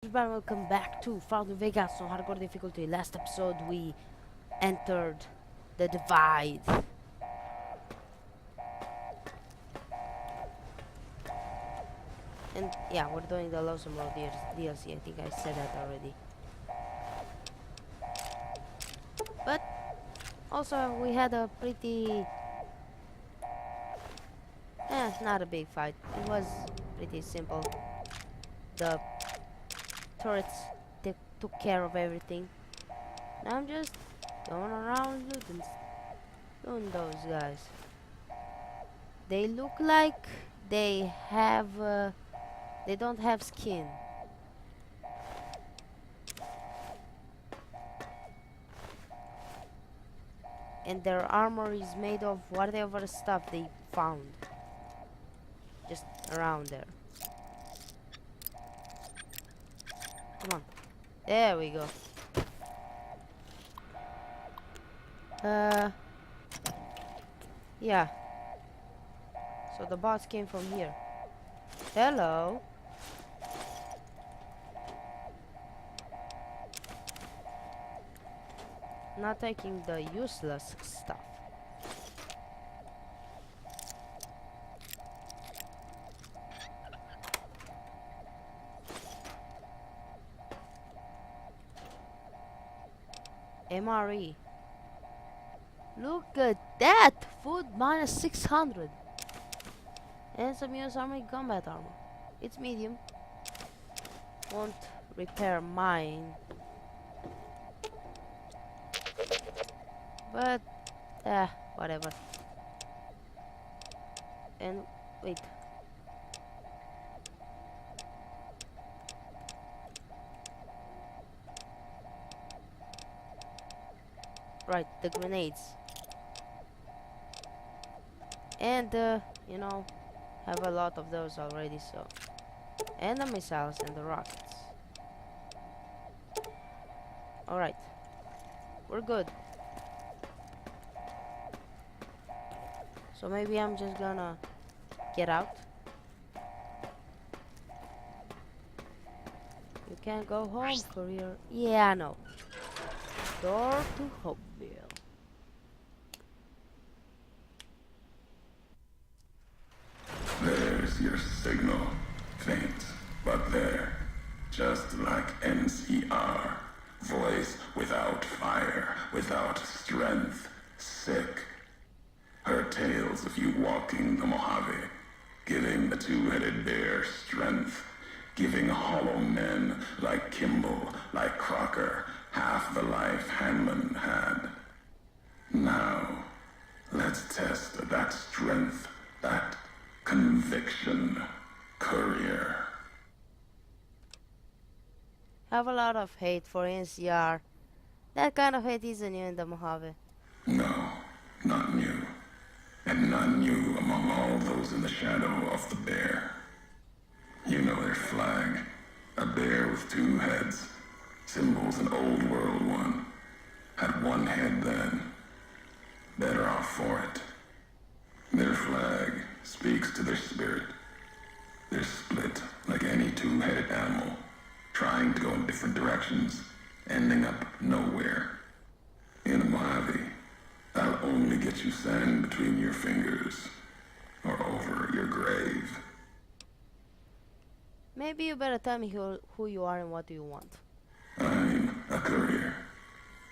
everybody, welcome back to Fallout New Vegas on hardcore difficulty. Last episode we entered the divide. And yeah, we're doing the Lonesome Road DLC. I think I said that already. But also we had a pretty not a big fight. It was pretty simple. The turrets took care of everything. Now I'm just going around looting those guys. They look like they have they don't have skin. And their armor is made of whatever stuff they found just around there. Come on. There we go. Yeah. So the boss came from here. Hello. Not taking the useless stuff. MRE. Look at that! Food minus 600. And some US Army combat armor. It's medium. Won't repair mine. But, whatever. And, wait. Right, the grenades. And, you know, have a lot of those already, so. And the missiles and the rockets. Alright. We're good. So maybe I'm just gonna get out. You can't go home, courier. Yeah, I know. Door to Hopeville. There's your signal. Faint, but there. Just like NCR. Voice without fire, without strength. Sick. Heard tales of you walking the Mojave, giving the two-headed bear strength, giving hollow men like Kimball, like Crocker, half the life Hanlon had. Now, let's test that strength, that conviction, courier. Have a lot of hate for NCR. That kind of hate isn't new in the Mojave. No, not new. And none new among all those in the shadow of the bear. You know their flag. A bear with two heads. Symbols an old world one. Had one head then. Better off for it. Their flag speaks to their spirit. They're split like any two-headed animal. Trying to go in different directions. Ending up nowhere. In a Mojave. I'll only get you sand between your fingers, or over your grave. Maybe you better tell me who you are and what do you want. I'm a courier.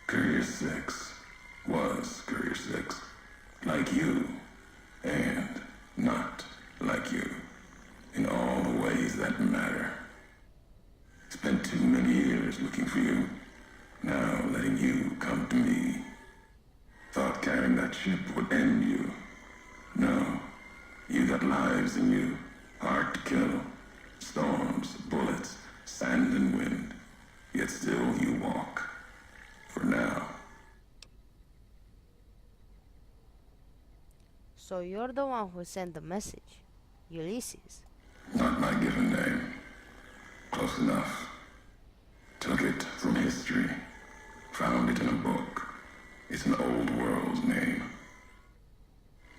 Courier 6. Was Courier 6. Like you, and not like you. In all the ways that matter. Spent too many years looking for you. Now letting you come to me. Thought carrying that ship would end you. No. You got lives in you. Hard to kill. Storms, bullets, sand and wind. Yet still you walk. For now. So you're the one who sent the message. Ulysses. Not my given name. Close enough. Took it from history. Found it in a book. It's an old world name.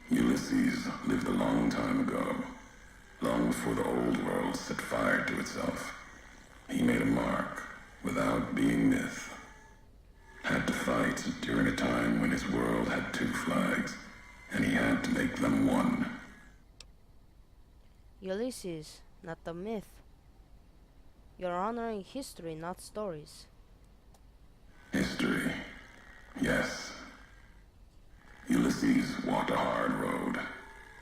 Ulysses lived a long time ago. Long before the old world set fire to itself. He made a mark without being myth. Had to fight during a time when his world had two flags, and he had to make them one. Ulysses, not a myth. You're honoring history, not stories. History, yes. Ulysses walked a hard road.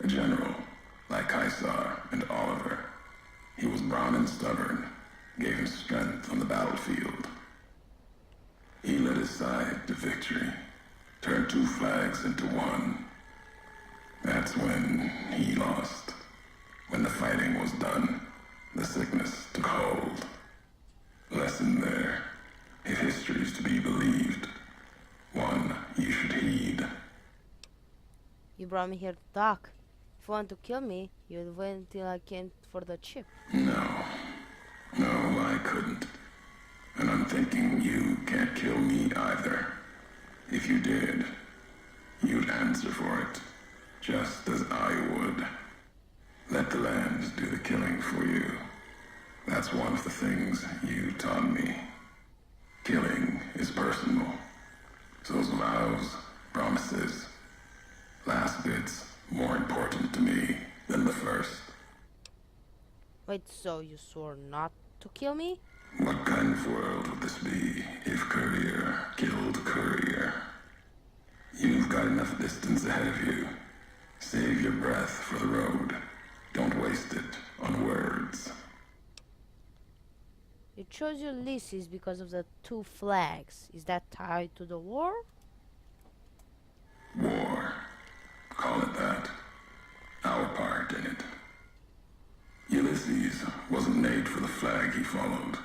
A general, like Caesar and Oliver. He was brown and stubborn, gave him strength on the battlefield. He led his side to victory, turned two flags into one. That's when he lost. When the fighting was done, the sickness took hold. Lesson there. If history is to be believed, one you should heed. You brought me here to talk. If you want to kill me, you'd wait until I came for the chip. No. No, I couldn't. And I'm thinking you can't kill me either. If you did, you'd answer for it, just as I would. Let the land do the killing for you. That's one of the things you taught me. Killing is personal. So's vows, promises. Last bit's more important to me than the first. Wait, so you swore not to kill me? What kind of world would this be if courier killed courier? You've got enough distance ahead of you. Save your breath for the road. Don't waste it on words. You chose Ulysses because of the two flags. Is that tied to the war? War. Call it that. Our part in it. Ulysses wasn't made for the flag he followed.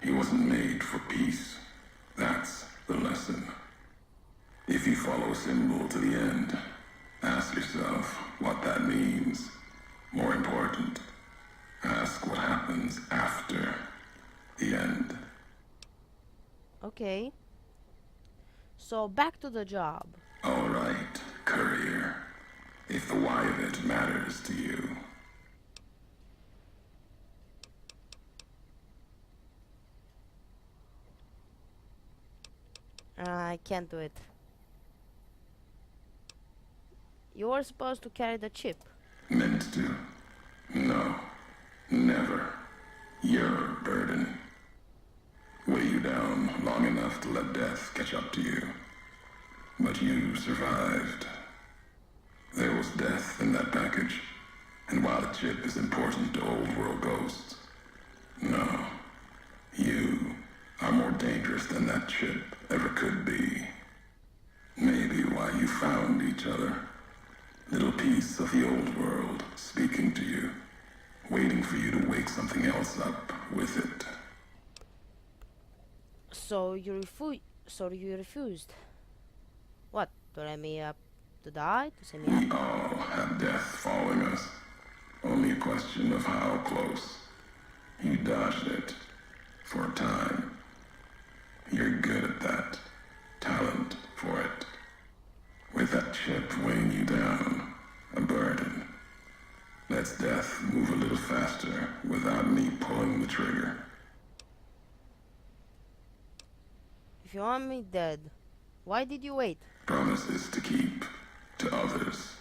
He wasn't made for peace. That's the lesson. If you follow a symbol to the end, ask yourself what that means. More important, ask what happens after the end. Okay. So back to the job. All right, courier. If the why of it matters to you. I can't do it. You were supposed to carry the chip. Meant to? No. Never. You're a burden. Weigh you down long enough to let death catch up to you. But you survived. There was death in that package. And while the chip is important to old world ghosts, no. You are more dangerous than that chip ever could be. Maybe why you found each other. Little piece of the old world speaking to you, waiting for you to wake something else up with it. So you refused. What? To let me up to die? To send me We up? all have death following us. Only a question of how close. You dodged it. For a time. You're good at that. Talent for it. With that chip weighing you down, a burden. Lets death move a little faster without me pulling the trigger. If you want me dead, why did you wait? Promises to keep to others.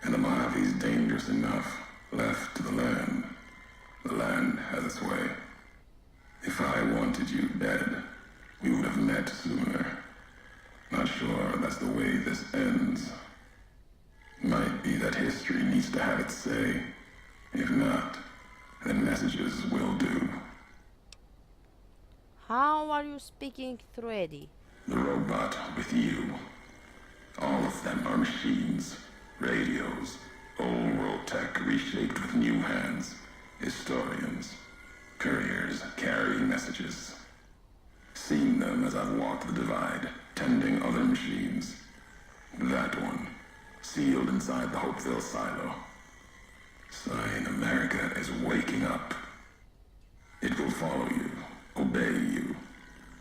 And the Mojave's dangerous enough left to the land. The land has its way. If I wanted you dead, we would have met sooner. Not sure that's the way this ends. Might be that history needs to have its say. If not, then messages will do. How are you speaking through Eddie? The robot with you. All of them are machines, radios, old world tech reshaped with new hands, historians, couriers carrying messages. Seen them as I've walked the divide, tending other machines. That one, sealed inside the Hopeville silo. Sign America is waking up. It will follow you, obey you,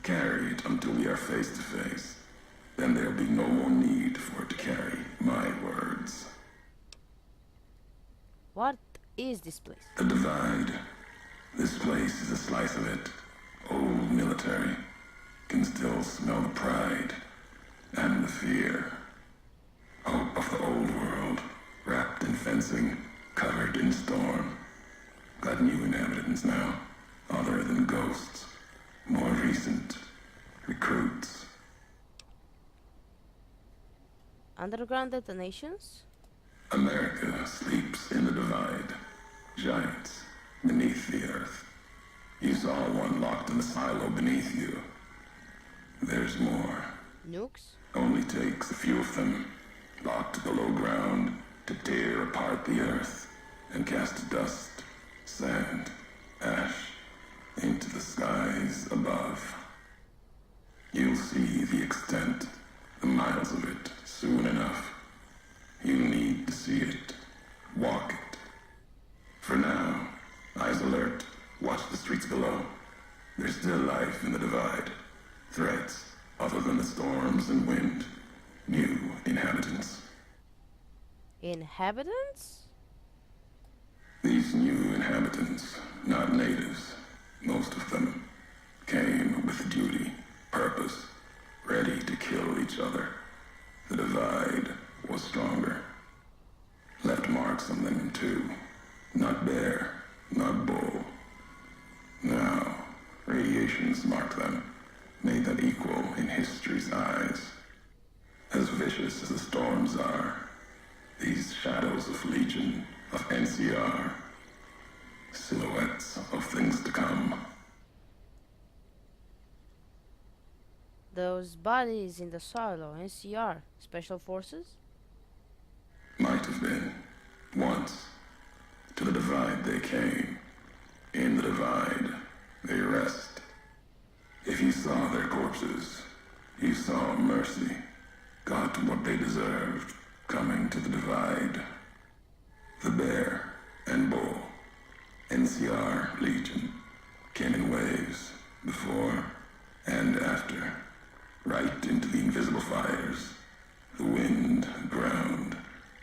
carry it until we are face to face. Then there'll be no more need for it to carry my words. What is this place? The divide. This place is a slice of it. Old military. Can still smell the pride and the fear. Hope of the old world, wrapped in fencing, covered in storm. Got new inhabitants now, other than ghosts. More recent. Recruits. Underground detonations? America sleeps in the divide. Giants beneath the earth. You saw one locked in the silo beneath you. There's more. Nukes? Only takes a few of them, locked below ground, to tear apart the earth and cast dust, sand, ash into the skies above. You'll see the extent, the miles of it, soon enough. You need to see it, walk it. For now, eyes alert, watch the streets below. There's still life in the divide. Threats, other than the storms and wind. New inhabitants. Inhabitants? These new inhabitants, not natives, most of them, came with duty, purpose, ready to kill each other. The divide was stronger. Left marks on them too. Not bear, not bull. Now, radiations marked them, made them equal in history's eyes. As vicious as the storms are, these shadows of Legion, of NCR, silhouettes of things to come. Those bodies in the silo, NCR, Special Forces? Might have been. Once. To the divide they came. In the divide, they rest. If you saw their corpses, you saw mercy. Got what they deserved, coming to the divide. The bear and bull, NCR Legion, came in waves, before and after, right into the invisible fires, the wind, ground,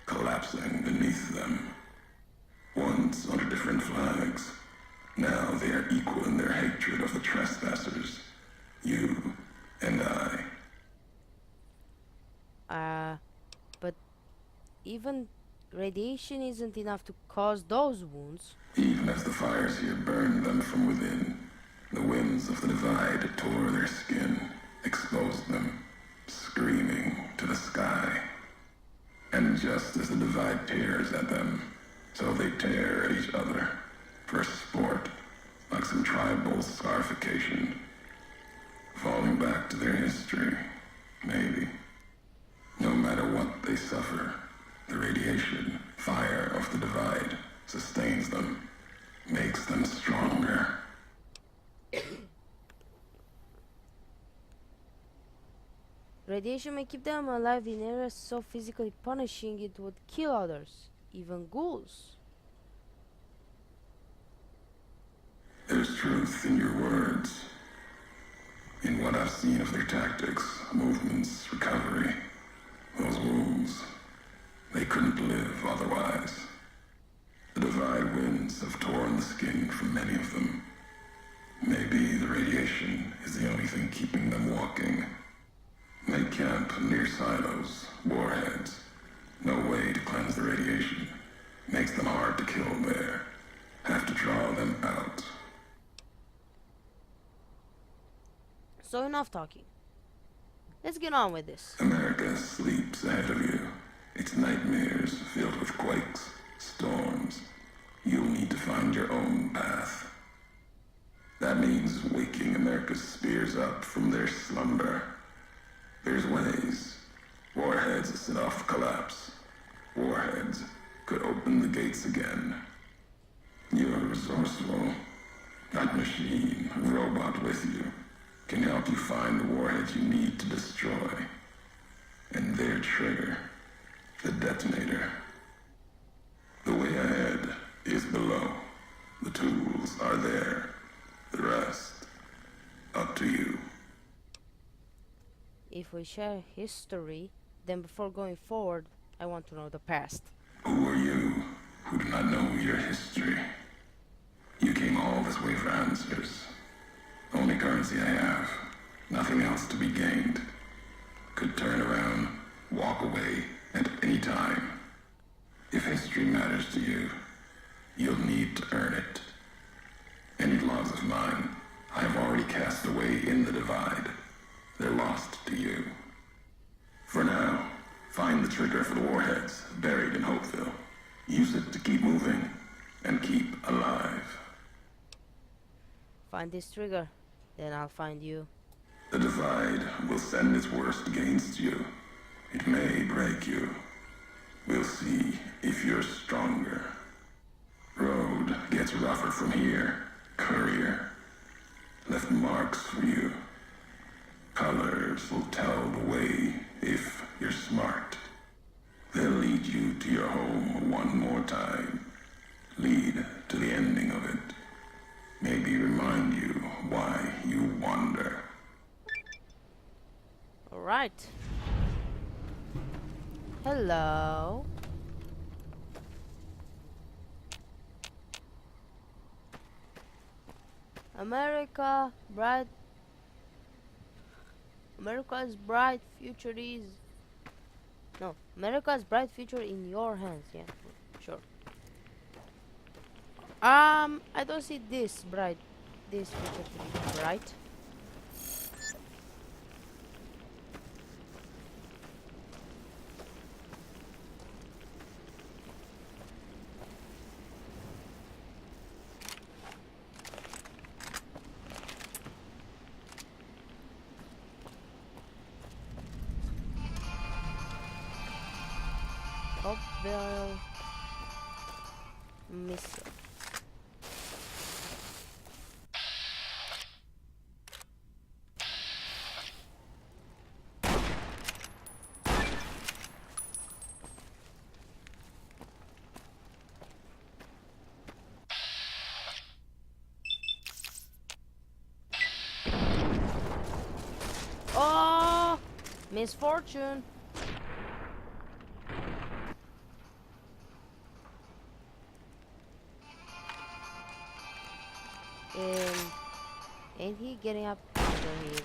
collapsing beneath them. Once under different flags, now they are equal in their hatred of the trespassers, you and I. But even radiation isn't enough to cause those wounds. Even as the fires here burned them from within, the winds of the divide tore their skin, exposed them, screaming to the sky. And just as the divide tears at them, so they tear at each other, for sport, like some tribal scarification. Falling back to their history, maybe. No matter what they suffer, the radiation, fire of the divide sustains them, makes them stronger. Radiation may keep them alive in areas so physically punishing it would kill others, even ghouls. There's truth in your words. In what I've seen of their tactics, movements, recovery. Those wounds, they couldn't live otherwise. The divide winds have torn the skin from many of them. Maybe the radiation is the only thing keeping them walking. They camp near silos, warheads. No way to cleanse the radiation. Makes them hard to kill there. Have to draw them out. So enough talking. Let's get on with this. America sleeps ahead of you. Its nightmares filled with quakes, storms. You'll need to find your own path. That means waking America's spears up from their slumber. There's ways. Warheads set off collapse. Warheads could open the gates again. You're resourceful. That machine, robot with you, can help you find the warheads you need to destroy. And their trigger, the detonator. The way ahead is below. The tools are there. The rest, up to you. If we share history, then before going forward, I want to know the past. Who are you who do not know your history? You came all this way for answers. Only currency I have. Nothing else to be gained. Could turn around, walk away at any time. If history matters to you, you'll need to earn it. Any laws of mine, I have already cast away in the divide. They're lost to you. For now, find the trigger for the warheads buried in Hopeville. Use it to keep moving and keep alive. Find this trigger, then I'll find you. The divide will send its worst against you. It may break you. We'll see if you're stronger. Road gets rougher from here. Courier left marks for you. Colors will tell the way if you're smart. They'll lead you to your home one more time. Lead to the ending of it. Maybe remind you why you wander. Alright. Hello. America's bright future is... No, America's bright future in your hands. Yeah, sure. I don't see this future to be bright. Hopeville missile. Oh, misfortune. Ain't he getting up? There he is.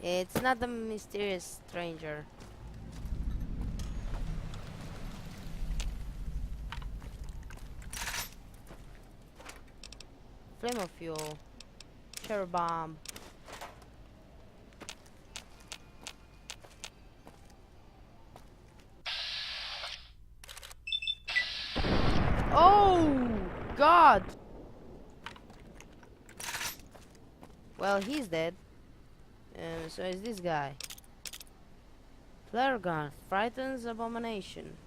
It's not the mysterious stranger. Flame of fuel. Cherry bomb. Oh God! Well, he's dead. So is this guy. Flare gun frightens abominations.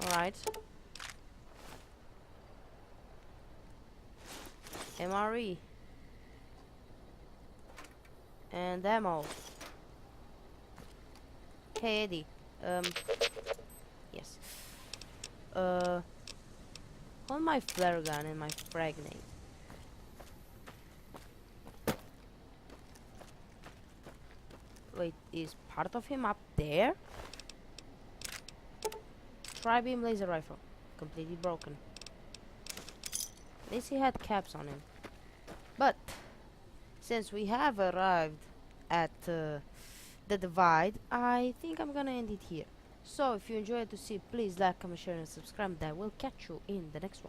Alright. MRE. And ammo. Hey Eddie. Yes. Hold my flare gun and my frag grenade. Wait, is part of him up there? Tri-beam laser rifle. Completely broken. At least he had caps on him. But, since we have arrived at the divide, I think I'm gonna end it here. So, if you enjoyed to see, please like, comment, share, and subscribe. And I will catch you in the next one.